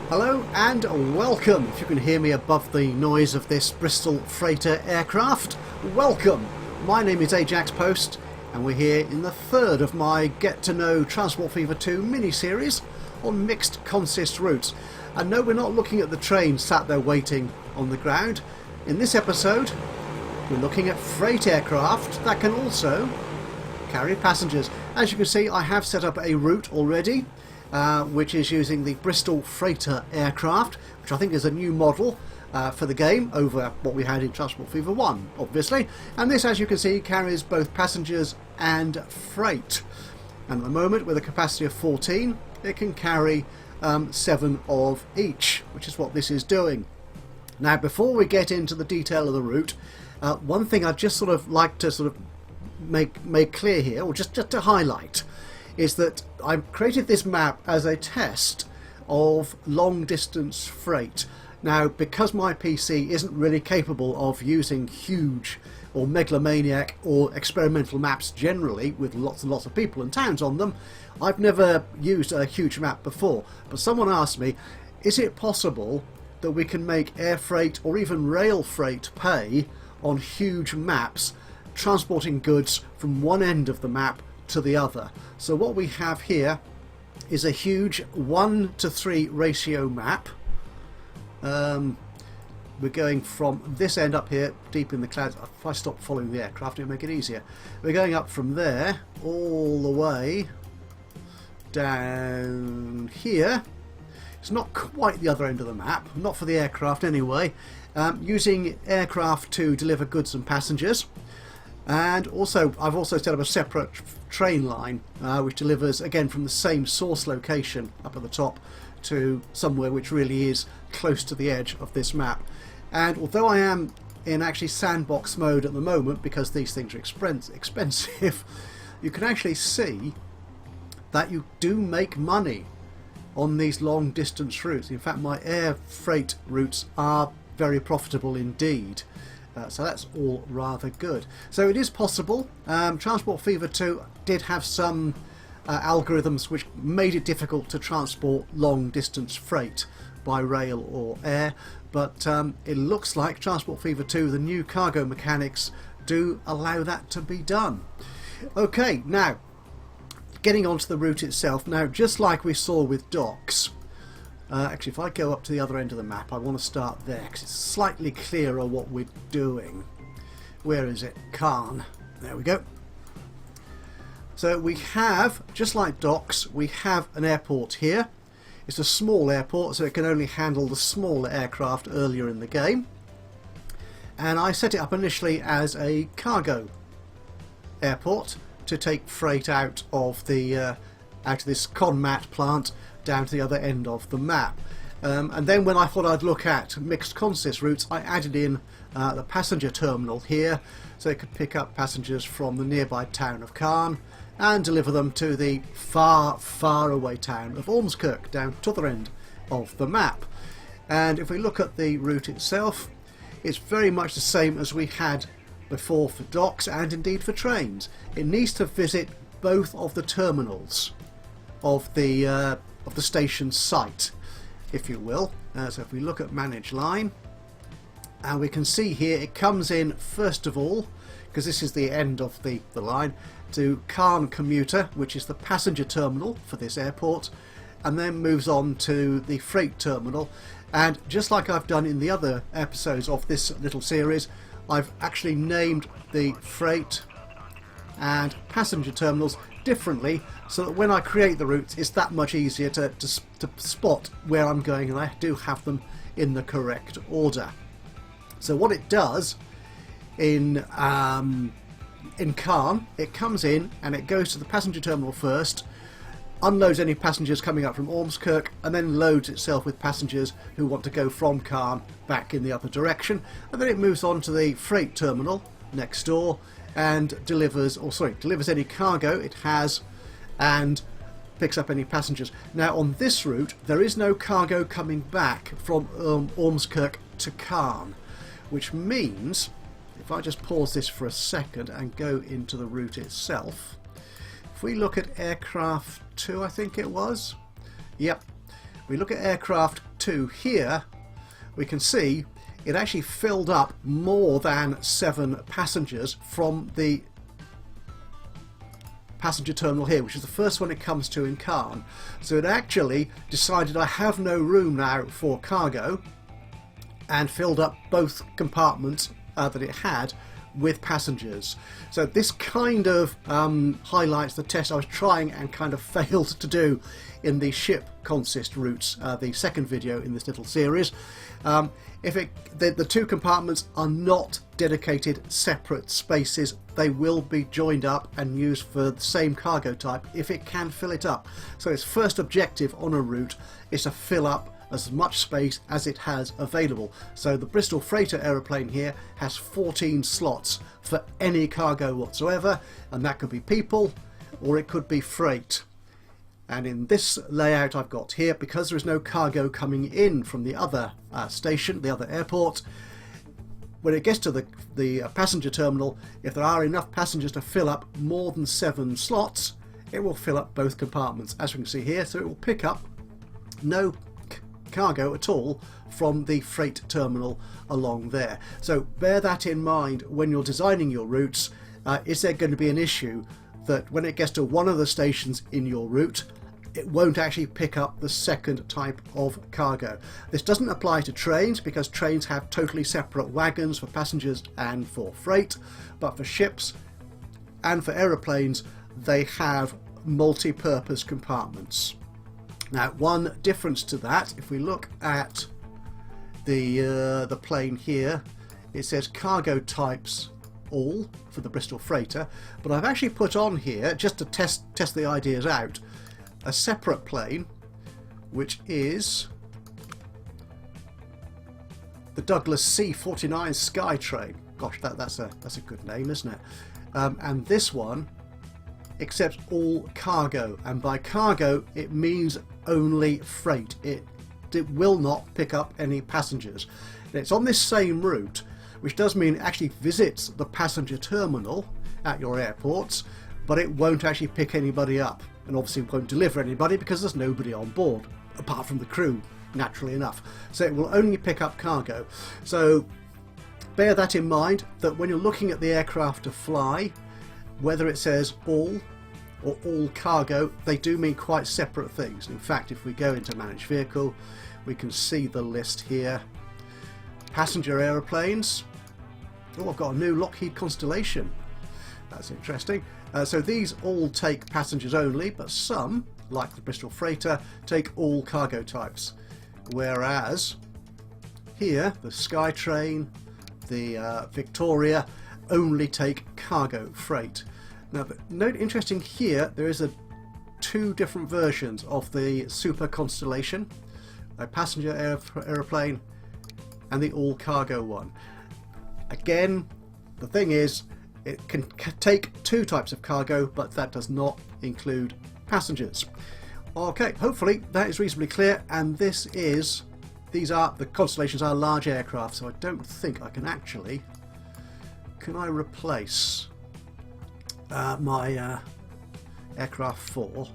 Hello and welcome. If you can hear me above the noise of this Bristol freighter aircraft, welcome. My name is Ajaxpost and we're here in the third of my Get to Know Transport Fever 2 mini-series on mixed consist routes. And no, we're not looking at the train sat there waiting on the ground. In this episode, we're looking at freight aircraft that can also carry passengers. As you can see, I have set up a route already, which is using the Bristol freighter aircraft, which I think is a new model for the game over what we had in Transport Fever 1, obviously. And this, as you can see, carries both passengers and freight. And at the moment, with a capacity of 14, it can carry 7 of each, which is what this is doing. Now, before we get into the detail of the route, one thing I'd just sort of like to sort of make clear here, or just to highlight, is that I've created this map as a test of long distance freight. Now, because my PC isn't really capable of using huge or megalomaniac or experimental maps generally with lots and lots of people and towns on them, I've never used a huge map before. But someone asked me, is it possible that we can make air freight or even rail freight pay on huge maps, transporting goods from one end of the map to the other? So what we have here is a huge 1:3 ratio map. We're going from this end up here, deep in the clouds. If I stop following the aircraft, it'll make it easier. We're going up from there all the way down here. It's not quite the other end of the map, not for the aircraft anyway. Using aircraft to deliver goods and passengers. And also, I've also set up a separate train line which delivers again from the same source location up at the top to somewhere which really is close to the edge of this map. And although I am in actually sandbox mode at the moment because these things are expensive, you can actually see that you do make money on these long distance routes. In fact, my air freight routes are very profitable indeed. So that's all rather good. So it is possible. Transport Fever 2 did have some algorithms which made it difficult to transport long distance freight by rail or air, but it looks like Transport Fever 2, the new cargo mechanics, do allow that to be done. Okay, now getting onto the route itself. Now, just like we saw with docks, actually, if I go up to the other end of the map, I want to start there because it's slightly clearer what we're doing. Where is it? Cairn. There we go. So we have, just like docks, we have an airport here. It's a small airport, so it can only handle the smaller aircraft earlier in the game. And I set it up initially as a cargo airport to take freight out of this Conmat plant down to the other end of the map. And then when I thought I'd look at mixed consist routes, I added in the passenger terminal here, so it could pick up passengers from the nearby town of Cairn and deliver them to the far away town of Ormskirk down to the other end of the map. And if we look at the route itself, it's very much the same as we had before for docks and indeed for trains. It needs to visit both of the terminals of the station site, if you will. So if we look at manage line, and we can see here it comes in first of all, because this is the end of the line, to Cairn Commuter, which is the passenger terminal for this airport, and then moves on to the freight terminal. And just like I've done in the other episodes of this little series, I've actually named the freight and passenger terminals differently, so that when I create the routes it's that much easier to spot where I'm going, and I do have them in the correct order. So what it does in Cairn, it comes in and it goes to the passenger terminal first, unloads any passengers coming up from Ormskirk, and then loads itself with passengers who want to go from Cairn back in the other direction, and then it moves on to the freight terminal next door and delivers any cargo it has and picks up any passengers. Now on this route there is no cargo coming back from Ormskirk to Cairn, which means, if I just pause this for a second and go into the route itself, if we look at aircraft 2, I think it was, yep, we look at aircraft 2 here, we can see it actually filled up more than 7 passengers from the passenger terminal here, which is the first one it comes to in Caen. So it actually decided I have no room now for cargo and filled up both compartments that it had with passengers. So this kind of highlights the test I was trying and kind of failed to do in the ship consist routes, the second video in this little series. If the 2 compartments are not dedicated separate spaces, they will be joined up and used for the same cargo type if it can fill it up. So its first objective on a route is to fill up as much space as it has available. So the Bristol Freighter aeroplane here has 14 slots for any cargo whatsoever, and that could be people or it could be freight. And in this layout I've got here, because there is no cargo coming in from the other station, the other airport, when it gets to the passenger terminal, if there are enough passengers to fill up more than 7 slots, it will fill up both compartments, as we can see here. So it will pick up no cargo at all from the freight terminal along there. So bear that in mind when you're designing your routes. Is there going to be an issue that when it gets to one of the stations in your route, it won't actually pick up the second type of cargo? This doesn't apply to trains, because trains have totally separate wagons for passengers and for freight, but for ships and for aeroplanes they have multi-purpose compartments. Now, one difference to that, if we look at the plane here, it says cargo types all for the Bristol Freighter, but I've actually put on here, just to test the ideas out, a separate plane, which is the Douglas C-49 Skytrain. Gosh, that's a good name, isn't it? And this one accepts all cargo, and by cargo it means only freight. It will not pick up any passengers. And it's on this same route, which does mean it actually visits the passenger terminal at your airports, but it won't actually pick anybody up, and obviously won't deliver anybody because there's nobody on board apart from the crew, naturally enough. So it will only pick up cargo. So bear that in mind, that when you're looking at the aircraft to fly, whether it says all or all cargo, they do mean quite separate things. In fact, if we go into manage vehicle, we can see the list here. Passenger aeroplanes. Oh, I've got a new Lockheed Constellation. That's interesting. So these all take passengers only, but some, like the Bristol Freighter, take all cargo types. Whereas here, the Skytrain, the Victoria, only take cargo freight. Now, note interesting here, there is 2 different versions of the Super Constellation, a passenger aeroplane and the all cargo one. Again, the thing is, it can take 2 types of cargo, but that does not include passengers. Okay, hopefully that is reasonably clear, and the Constellations are large aircraft, so I don't think I can actually. Can I replace my aircraft 4?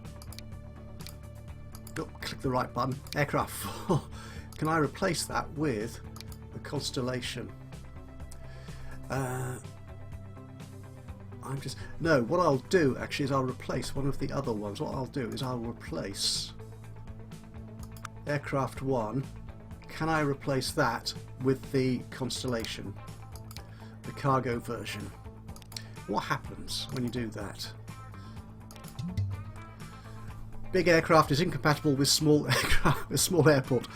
Oh, click the right button. Aircraft 4. Can I replace that with the Constellation? What I'll do actually is I'll replace one of the other ones. What I'll do is I'll replace aircraft 1. Can I replace that with the Constellation, the cargo version? What happens when you do that? Big aircraft is incompatible with small aircraft, with small airport.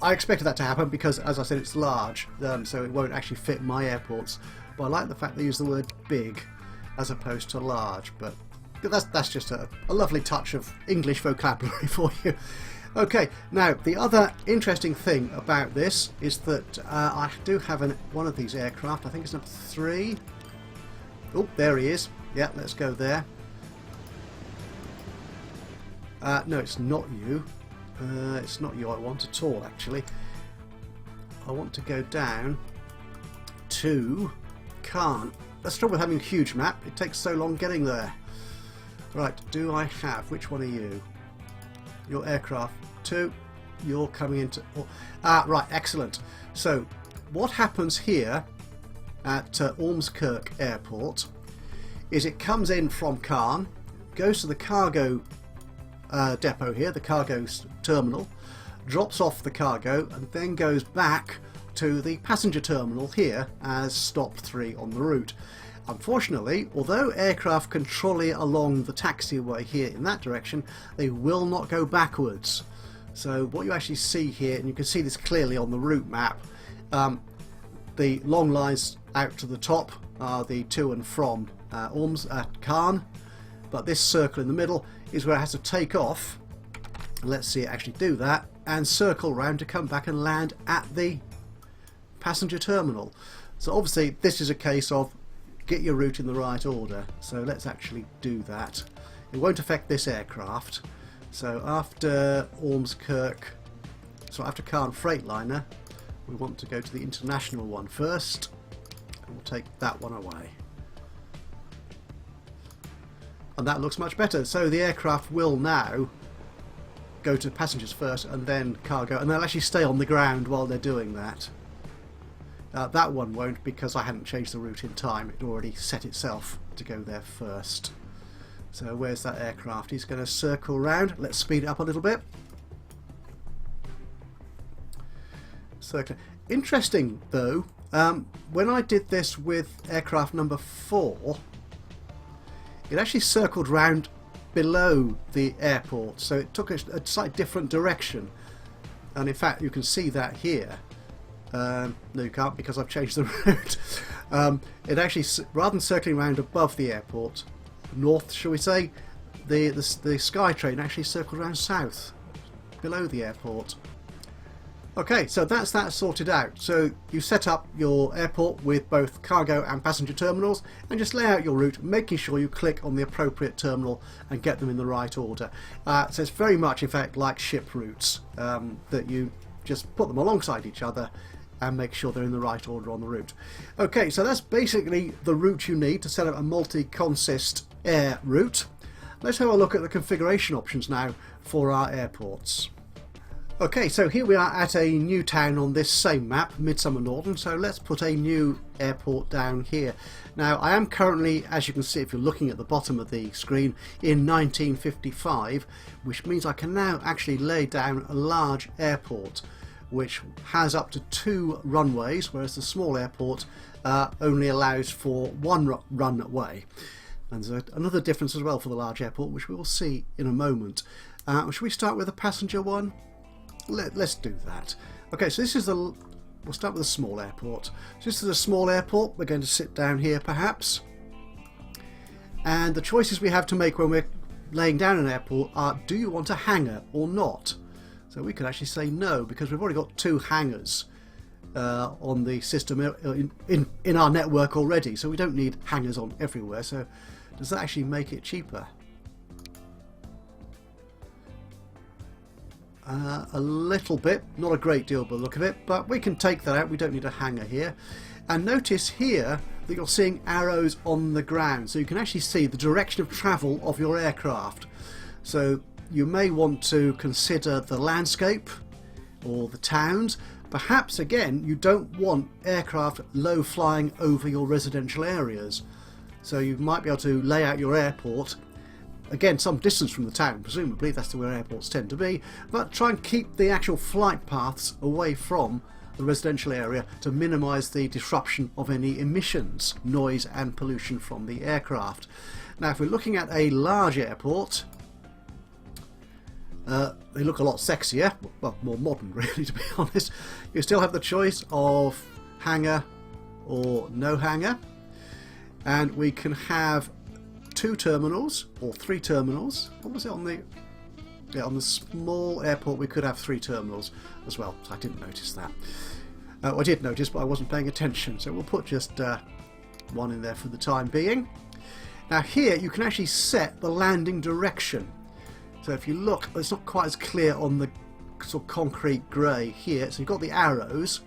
I expected that to happen because, as I said, it's large, so it won't actually fit my airports. But I like the fact they use the word big as opposed to large. But that's just a lovely touch of English vocabulary for you. Okay, now the other interesting thing about this is that I do have one of these aircraft. I think it's number 3. Oh, there he is. Yeah, let's go there. No, it's not you. It's not you I want at all, actually. I want to go down to Caen. That's the trouble with having a huge map. It takes so long getting there. Right, do I have... Which one are you? your aircraft 2, you're coming into... right, excellent. So what happens here at Ormskirk Airport is it comes in from Cairn, goes to the cargo depot here, the cargo terminal, drops off the cargo, and then goes back to the passenger terminal here as stop 3 on the route. Unfortunately, although aircraft can trolley along the taxiway here in that direction, they will not go backwards. So what you actually see here, and you can see this clearly on the route map, the long lines out to the top are the to and from Cairn, but this circle in the middle is where it has to take off. Let's see it actually do that, and circle round to come back and land at the passenger terminal. So obviously this is a case of get your route in the right order. So let's actually do that. It won't affect this aircraft. So after Ormskirk, so after Cairn Freightliner, we want to go to the international one first, and we'll take that one away. And that looks much better. So the aircraft will now go to passengers first and then cargo, and they'll actually stay on the ground while they're doing that. That one won't, because I hadn't changed the route in time. It already set itself to go there first. So where's that aircraft? He's going to circle round. Let's speed it up a little bit. Circle. Interesting though, when I did this with aircraft number 4, it actually circled round below the airport, so it took a slightly different direction. And in fact, you can see that here. No, you can't, because I've changed the route. It actually, rather than circling around above the airport, north, shall we say, the SkyTrain actually circled around south, below the airport. Okay, so that's that sorted out. So you set up your airport with both cargo and passenger terminals, and just lay out your route, making sure you click on the appropriate terminal and get them in the right order. So it's very much, in fact, like ship routes, that you just put them alongside each other and make sure they're in the right order on the route. Okay, so that's basically the route you need to set up a multi-consist air route. Let's have a look at the configuration options now for our airports. Okay, so here we are at a new town on this same map, Midsummer Norton, so let's put a new airport down here. Now, I am currently, as you can see if you're looking at the bottom of the screen, in 1955, which means I can now actually lay down a large airport which has up to 2 runways, whereas the small airport only allows for 1 runway. And there's another difference as well for the large airport, which we will see in a moment. Should we start with the passenger one? Let's do that. Okay, so this is we'll start with a small airport. So this is a small airport. We're going to sit down here perhaps. And the choices we have to make when we're laying down an airport are, do you want a hangar or not? So we could actually say no, because we've already got 2 hangars on the system in our network already, so we don't need hangars on everywhere. So does that actually make it cheaper? A little bit, not a great deal by the look of it, but we can take that out. We don't need a hangar here. And notice here that you're seeing arrows on the ground, so you can actually see the direction of travel of your aircraft. So you may want to consider the landscape or the towns. Perhaps again you don't want aircraft low flying over your residential areas, so you might be able to lay out your airport again some distance from the town, presumably that's where airports tend to be, but try and keep the actual flight paths away from the residential area to minimise the disruption of any emissions, noise and pollution from the aircraft. Now if we're looking at a large airport, they look a lot sexier, well more modern really, to be honest. You still have the choice of hangar or no hangar, and we can have 2 terminals or 3 terminals. What was it on the... Yeah, on the small airport we could have 3 terminals as well, so I didn't notice that. I did notice, but I wasn't paying attention, so we'll put just 1 in there for the time being. Now here you can actually set the landing direction. So if you look, it's not quite as clear on the sort of concrete grey here, so you've got the arrows,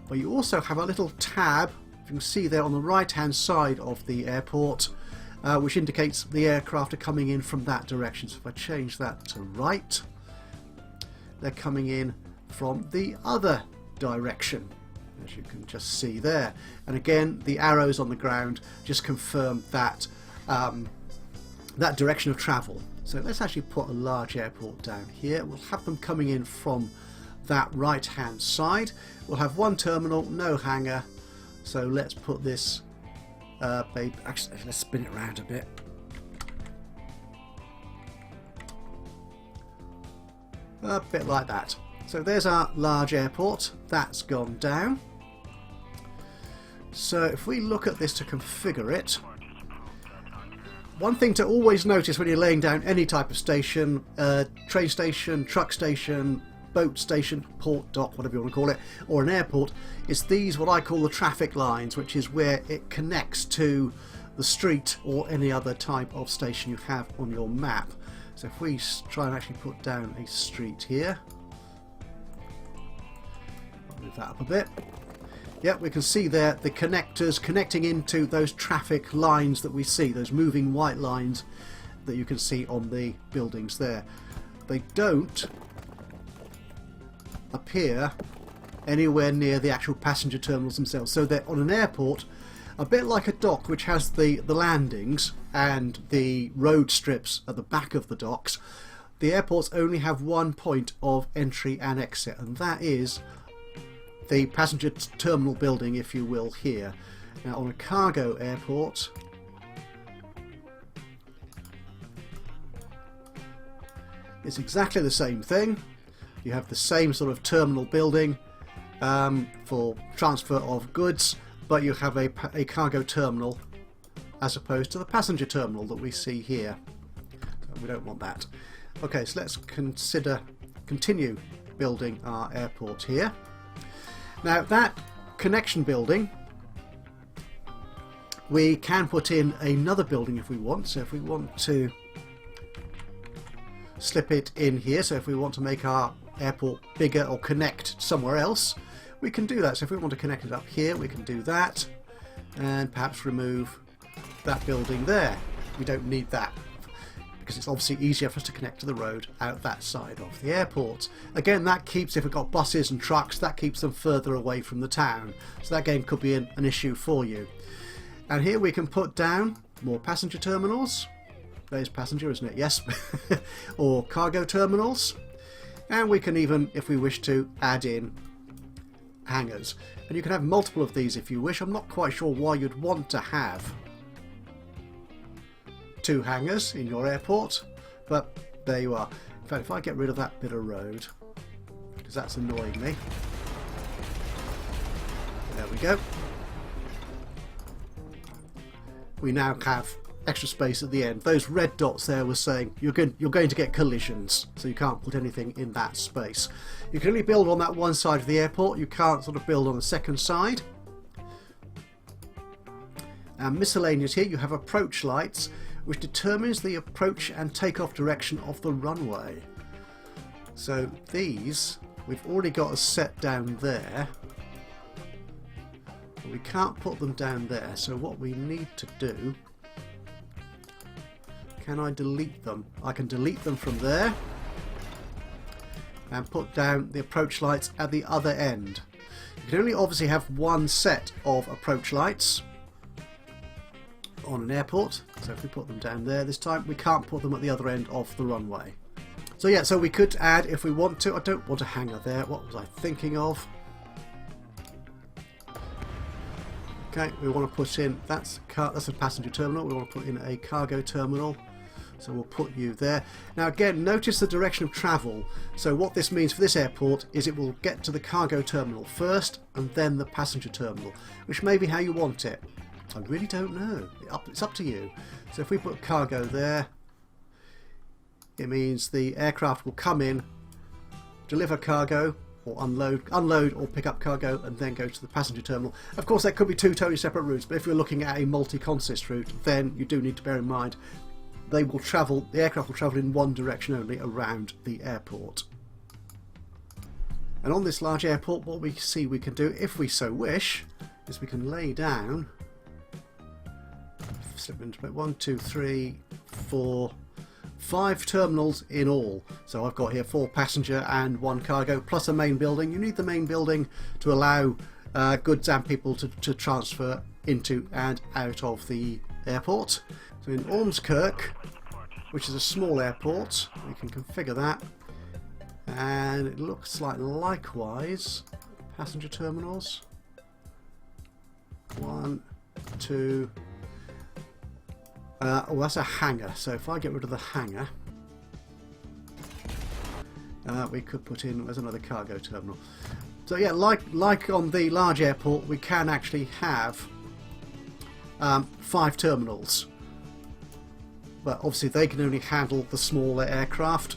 but you also have a little tab, if you can see there on the right hand side of the airport, which indicates the aircraft are coming in from that direction. So if I change that to right, they're coming in from the other direction, as you can just see there. And again, the arrows on the ground just confirm that that direction of travel. So let's actually put a large airport down here. We'll have them coming in from that right hand side. We'll have one terminal, no hangar. So let's put this babe, actually let's spin it around a bit. A bit like that. So there's our large airport. That's gone down. So if we look at this to configure it, one thing to always notice when you're laying down any type of station, train station, truck station, boat station, port, dock, whatever you want to call it, or an airport, is these what I call the traffic lines, which is where it connects to the street or any other type of station you have on your map. So if we try and actually put down a street here, I'll move that up a bit. Yep, we can see there the connectors connecting into those traffic lines that we see, those moving white lines that you can see on the buildings there. They don't appear anywhere near the actual passenger terminals themselves. So they're on an airport, a bit like a dock which has the landings and the road strips at the back of the docks. The airports only have one point of entry and exit, and that is the passenger terminal building, if you will, here. Now on a cargo airport, it's exactly the same thing. You have the same sort of terminal building for transfer of goods, but you have a cargo terminal as opposed to the passenger terminal that we see here. So we don't want that. Okay, so let's continue building our airport here. Now that connection building, we can put in another building if we want. So if we want to slip it in here, so if we want to make our airport bigger or connect somewhere else, we can do that. So if we want to connect it up here, we can do that, and perhaps remove that building there. We don't need that because it's obviously easier for us to connect to the road out that side of the airport. Again, that keeps, if we've got buses and trucks, that keeps them further away from the town. So that again could be an issue for you. And here we can put down more passenger terminals. There's passenger, isn't it? Yes. Or cargo terminals. And we can even, if we wish to, add in hangars. And you can have multiple of these if you wish. I'm not quite sure why you'd want to have 2 hangars in your airport, but there you are. In fact, if I get rid of that bit of road, because that's annoying me. There we go. We now have extra space at the end. Those red dots there were saying you're going to get collisions, so you can't put anything in that space. You can only build on that one side of the airport. You can't sort of build on the second side. And miscellaneous here, you have approach lights, which determines the approach and takeoff direction of the runway. So these we've already got a set down there, but we can't put them down there. So what we need to do, can I delete them? I can delete them from there and put down the approach lights at the other end. You can only obviously have one set of approach lights on an airport, so if we put them down there this time, we can't put them at the other end of the runway. So yeah, so we could add if we want to. I don't want a hangar there. What was I thinking of? Okay, we want to put in, that's a passenger terminal. We want to put in a cargo terminal, so we'll put you there. Now again, notice the direction of travel. So what this means for this airport is it will get to the cargo terminal first and then the passenger terminal, which may be how you want it. I really don't know. It's up to you. So if we put cargo there, it means the aircraft will come in, deliver cargo, or unload or pick up cargo, and then go to the passenger terminal. Of course, there could be 2 totally separate routes, but if you're looking at a multi-consist route, then you do need to bear in mind the aircraft will travel in one direction only around the airport. And on this large airport, what we see we can do, if we so wish, is we can lay down, slip into 1, 2, 3, 4, 5 terminals in all. So I've got here 4 passenger and 1 cargo, plus a main building. You need the main building to allow goods and people to transfer into and out of the airport. So in Ormskirk, which is a small airport, we can configure that. And it looks like likewise passenger terminals. 1, 2. Oh, that's a hangar. So if I get rid of the hangar, we could put in. There's another cargo terminal. So yeah, like on the large airport, we can actually have 5 terminals, but obviously they can only handle the smaller aircraft.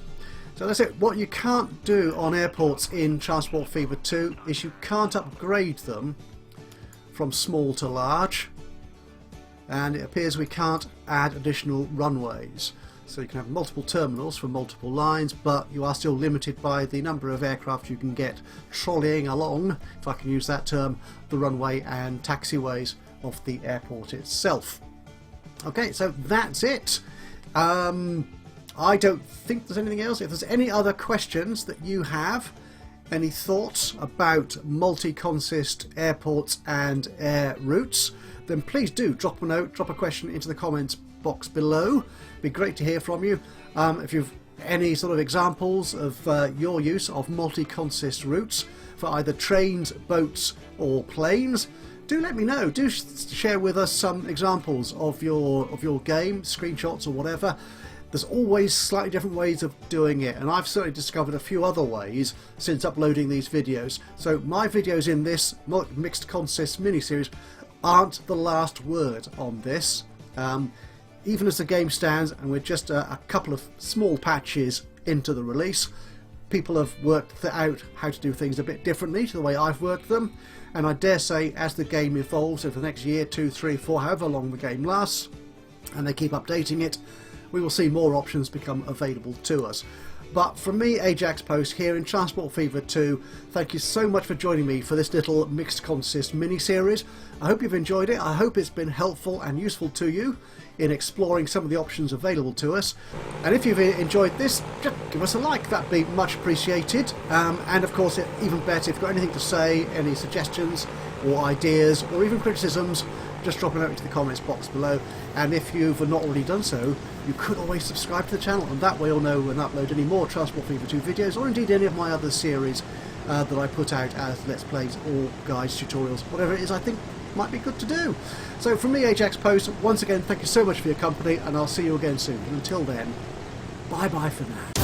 So that's it. What you can't do on airports in Transport Fever 2 is you can't upgrade them from small to large, and it appears we can't add additional runways. So you can have multiple terminals for multiple lines, but you are still limited by the number of aircraft you can get trolleying along, if I can use that term, the runway and taxiways of the airport itself. Okay, so that's it. I don't think there's anything else. If there's any other questions that you have, any thoughts about multi-consist airports and air routes, then please do drop a note, drop a question into the comments box below. It'd be great to hear from you. If you've any sort of examples of your use of multi-consist routes for either trains, boats or planes, do let me know. Do share with us some examples of your game, screenshots or whatever. There's always slightly different ways of doing it, and I've certainly discovered a few other ways since uploading these videos. So my videos in this mixed consist mini-series aren't the last word on this. Even as the game stands, and we're just a couple of small patches into the release, people have worked out how to do things a bit differently to the way I've worked them, and I dare say as the game evolves over the next year, 2, 3, 4, however long the game lasts, and they keep updating it, we will see more options become available to us. But from me, Ajaxpost, here in Transport Fever 2, thank you so much for joining me for this little mixed consist mini-series. I hope you've enjoyed it. I hope it's been helpful and useful to you in exploring some of the options available to us. And if you've enjoyed this, just give us a like, that'd be much appreciated. And of course, even better, if you've got anything to say, any suggestions or ideas or even criticisms, just drop a note into the comments box below. And if you've not already done so, you could always subscribe to the channel, and that way you'll know when I upload any more Transport Fever 2 videos, or indeed any of my other series that I put out as Let's Plays or guides, tutorials, whatever it is I think might be good to do. So from me, Ajaxpost, once again, thank you so much for your company, and I'll see you again soon. And until then, bye bye for now.